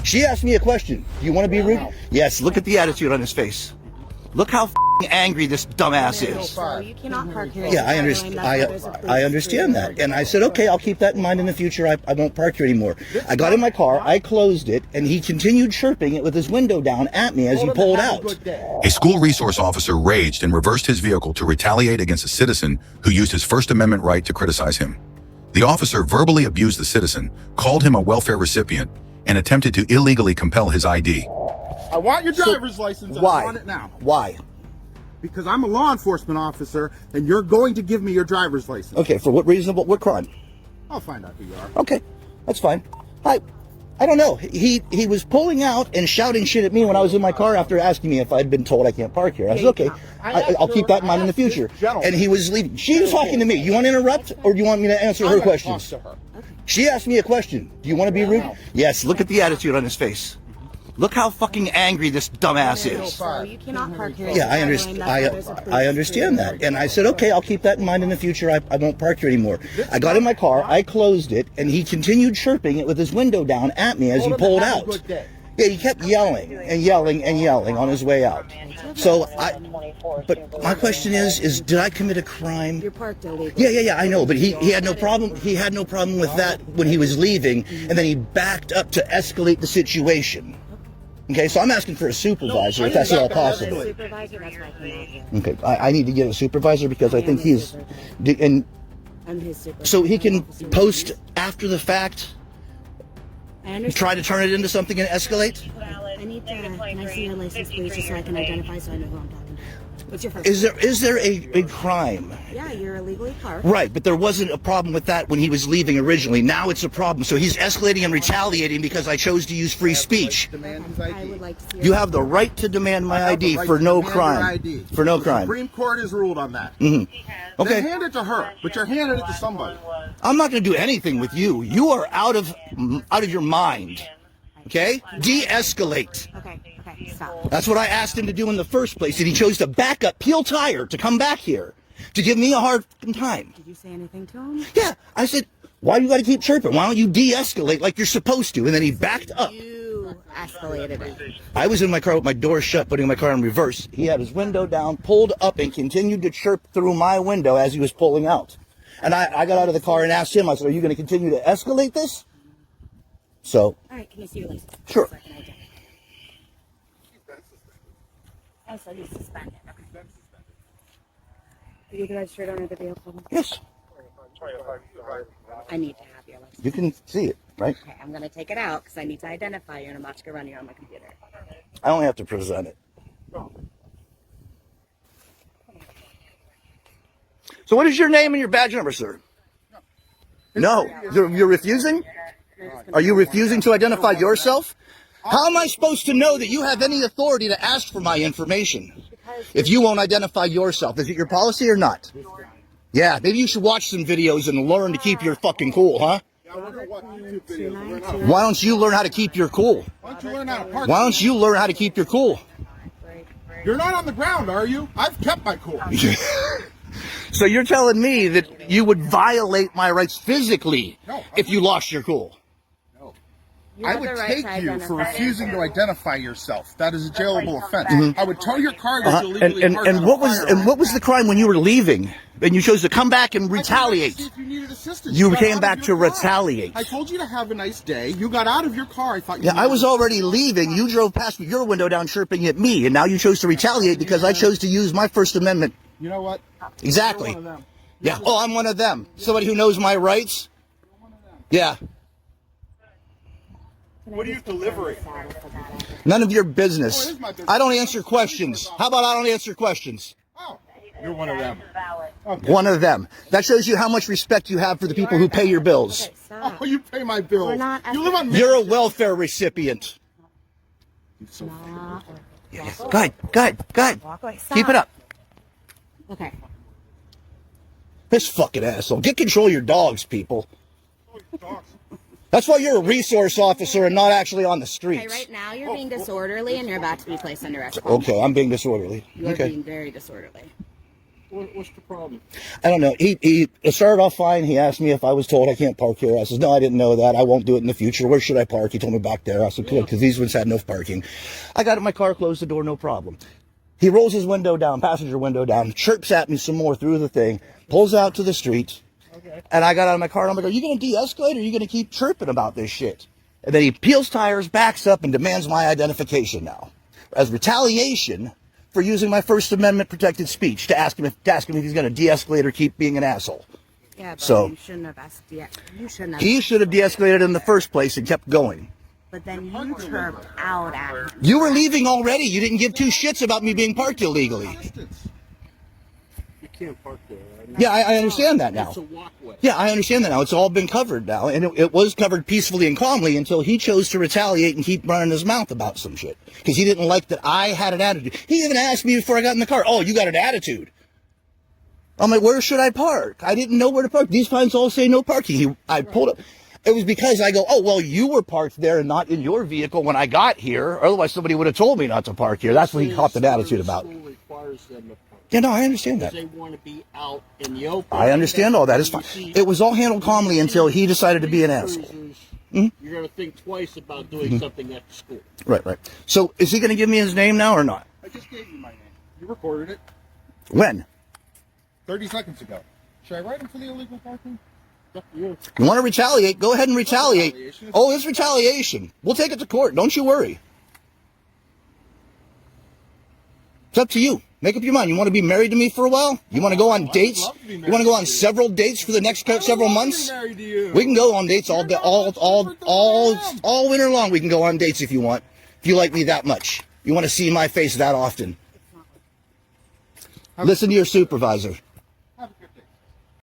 She asked me a question. Do you want to be rude? Yes, look at the attitude on his face. Look how angry this dumbass is. So you cannot park here. Yeah, I understand. I understand that, and I said, okay, I'll keep that in mind in the future. I won't park here anymore. I got in my car, I closed it, and he continued chirping it with his window down at me as he pulled out. A school resource officer raged and reversed his vehicle to retaliate against a citizen who used his First Amendment right to criticize him. The officer verbally abused the citizen, called him a welfare recipient, and attempted to illegally compel his ID. I want your driver's license. Why? I want it now. Why? Because I'm a law enforcement officer, and you're going to give me your driver's license. Okay, for what reason? What crime? I'll find out who you are. Okay, that's fine. I don't know. He was pulling out and shouting shit at me when I was in my car after asking me if I'd been told I can't park here. I said, okay, I'll keep that in mind in the future. And he was leaving. She was talking to me. You want to interrupt, or do you want me to answer her questions? She asked me a question. Do you want to be rude? Yes, look at the attitude on his face. Look how fucking angry this dumbass is. So you cannot park here. Yeah, I understand. I understand that, and I said, okay, I'll keep that in mind in the future. I won't park here anymore. I got in my car, I closed it, and he continued chirping it with his window down at me as he pulled out. Yeah, he kept yelling and yelling and yelling on his way out. So but my question is did I commit a crime? You're parked illegally. Yeah, I know, but he had no problem. He had no problem with that when he was leaving, and then he backed up to escalate the situation. Okay, so I'm asking for a supervisor, if that's at all possible. Supervisor, that's why I came out here. Okay, I need to get a supervisor because I think he's, and I'm his supervisor. so he can post after the fact, I understand. try to turn it into something and escalate. I need to, can I see your license, please, just so I can identify so I know who I'm talking to? What's your first Is there a crime? Yeah, you're illegally parked. Right, but there wasn't a problem with that when he was leaving originally. Now it's a problem. So he's escalating and retaliating because I chose to use free speech. I would like to see You have the right to demand my ID for no crime. For no The crime. Supreme Court has ruled on that. Okay. Then hand it to her, but you're handing it to somebody. I'm not going to do anything with you. You are out of your mind. Okay? De-escalate. Okay, stop. That's what I asked him to do in the first place, and he chose to back up, peel tire, to come back here, to give me a hard time. Did you say anything to him? Yeah, I said, why do you got to keep chirping? Why don't you de-escalate like you're supposed to? And then he backed up. You escalated it. I was in my car with my door shut, putting my car in reverse. He had his window down, pulled up, and continued to chirp through my window as he was pulling out. And I got out of the car and asked him, I said, are you going to continue to escalate this? So. All right, can I see your license? Sure. So I can identify. Oh, so he's suspended. Okay. Are you registered owner of the vehicle? Yes, I need to have your license. you can see it, right? Okay, I'm going to take it out because I need to identify you, and I'm about to go run you on my computer. I only have to present it. So what is your name and your badge number, sir? No. You're refusing? Are you refusing to identify yourself? How am I supposed to know that you have any authority to ask for my information if you won't identify yourself? Is it your policy or not? Yeah, maybe you should watch some videos and learn to keep your fucking cool, huh? Why don't you learn how to keep your cool? Why don't you learn how to park? Why don't you learn how to keep your cool? You're not on the ground, are you? I've kept my cool. So you're telling me that you would violate my rights physically if you lost your cool? I would take you for refusing to identify yourself. That is a jailable offense. I would tow your car that you illegally parked. And what was the crime when you were leaving and you chose to come back and retaliate? If you needed assistance, You got came out of back your to car. retaliate. I told you to have a nice day. You got out of your car. I thought you. Yeah, I was already leaving. You drove past your window down chirping at me, and now you chose to retaliate because I chose to use my First Amendment. You know what? Exactly. You're one of them. Yeah. Oh, I'm one of them. Somebody who knows my rights. Yeah. What are you delivering? None of your business. Oh, it is my business. I don't answer questions. How about I don't answer questions? Oh, you're one of them. One of them. That shows you how much respect you have for the people who pay your bills. Okay, stop. Oh, you pay my bills. We're not You live on. You're a welfare recipient. Nah. Yeah. Go ahead. Walk away. Stop. Keep it up. Okay. This fucking asshole. Get control of your dogs, people. That's why you're a resource officer and not actually on the Okay, streets. right now you're being disorderly and you're about to be placed under arrest. Okay, I'm being disorderly. You're Okay. being very disorderly. What's the problem? I don't know. He started off fine. He asked me if I was told I can't park here. I said, no, I didn't know that. I won't do it in the future. Where should I park? He told me back there. I said, cool, because these ones had no parking. I got in my car, closed the door, no problem. He rolls his window down, passenger window down, chirps at me some more through the thing, pulls out to the street. Okay. And I got out of my car and I'm like, are you going to de-escalate or are you going to keep chirping about this shit? And then he peels tires, backs up, and demands my identification now as retaliation for using my First Amendment protected speech to ask him if he's going to de-escalate or keep being an asshole. Yeah, but so you shouldn't have asked. He should have de-escalated in the first place and kept going. But then you chirped out at him. You were leaving already. You didn't give two shits about me being parked illegally. You can't park there. Yeah, I understand that now. It's a walkway. Yeah, I understand that now. It's all been covered now, and it was covered peacefully and calmly until he chose to retaliate and keep running his mouth about some shit because he didn't like that I had an attitude. He even asked me before I got in the car, "Oh, you got an attitude?" I'm like, "Where should I park? I didn't know where to park. These signs all say no parking." I pulled up. It was because I go, "Oh, well, you were parked there and not in your vehicle when I got here. Otherwise, somebody would have told me not to park here." That's what he copped an attitude about. Yeah, no, I understand that. They want to be out in the open. I understand all that. It's fine. It was all handled calmly until he decided to be an asshole. You're going to think twice about doing something at the school. Right, right. So is he going to give me his name now or not? I just gave you my name. You recorded it When? 30 seconds ago. Should I write him for the illegal parking? You want to retaliate? Go ahead and retaliate. Oh, it's retaliation. We'll take it to court. Don't you worry. It's up to you. Make up your mind. You want to be married to me for a while? You want to go on dates? You want to go on several dates for the next several months? We can go on dates all winter long. We can go on dates if you want. If you like me that much. You want to see my face that often. Listen to your supervisor.